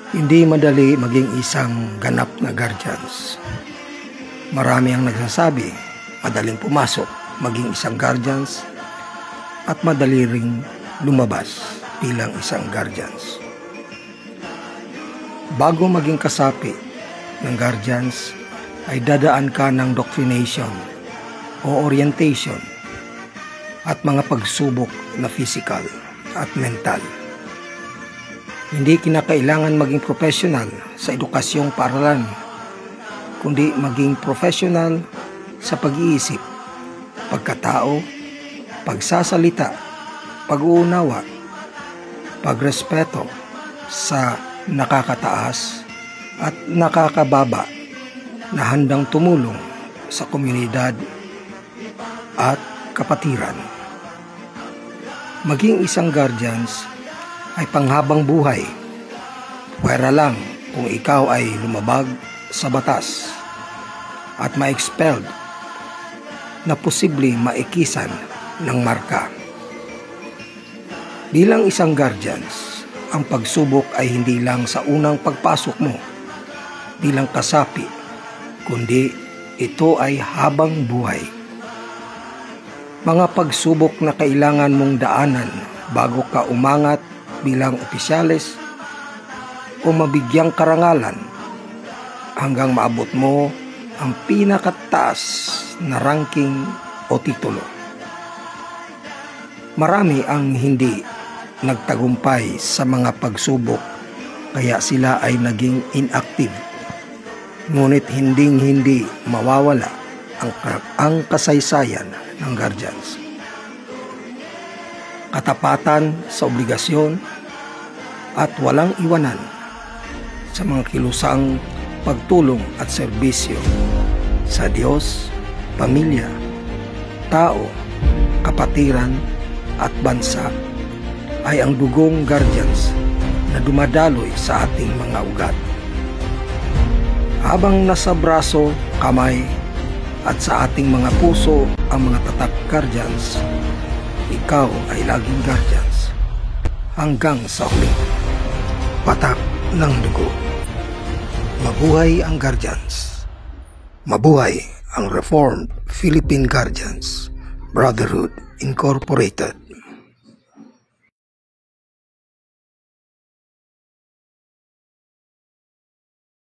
Hindi madali maging isang ganap na guardians. Marami ang nagsasabi, madaling pumasok maging isang guardians at madali ring lumabas bilang isang guardians. Bago maging kasapi ng guardians ay dadaan ka ng doctrination o orientation at mga pagsubok na physical at mental. Hindi kinakailangan maging professional sa edukasyong paaralan, kundi maging professional sa pag-iisip, pagkatao, pagsasalita, pag-uunawa, pagrespeto sa nakakataas at nakakababa na handang tumulong sa komunidad at kapatiran. Maging isang guardians ay panghabang buhay. Pwera lang kung ikaw ay lumabag sa batas at ma-expelled na posible maikisan ng marka. Bilang isang guardians, ang pagsubok ay hindi lang sa unang pagpasok mo bilang kasapi, kundi ito ay habang buhay. Mga pagsubok na kailangan mong daanan bago ka umangat bilang opisyales o mabigyang karangalan hanggang maabot mo ang pinakataas na ranking o titulo. Marami ang hindi nagtagumpay sa mga pagsubok kaya sila ay naging inactive. Ngunit hindi mawawala ang kasaysayan ng guardians. Katapatan sa obligasyon at walang iwanan sa mga kilusang pagtulong at serbisyo sa Diyos, pamilya, tao, kapatiran at bansa ay ang dugong guardians na dumadaloy sa ating mga ugat. Habang nasa braso, kamay at sa ating mga puso ang mga tatak guardians, ikaw ay laging guardians hanggang sa huling patak ng dugo. Mabuhay ang guardians. Mabuhay ang Reformed Philippine Guardians Brotherhood Incorporated.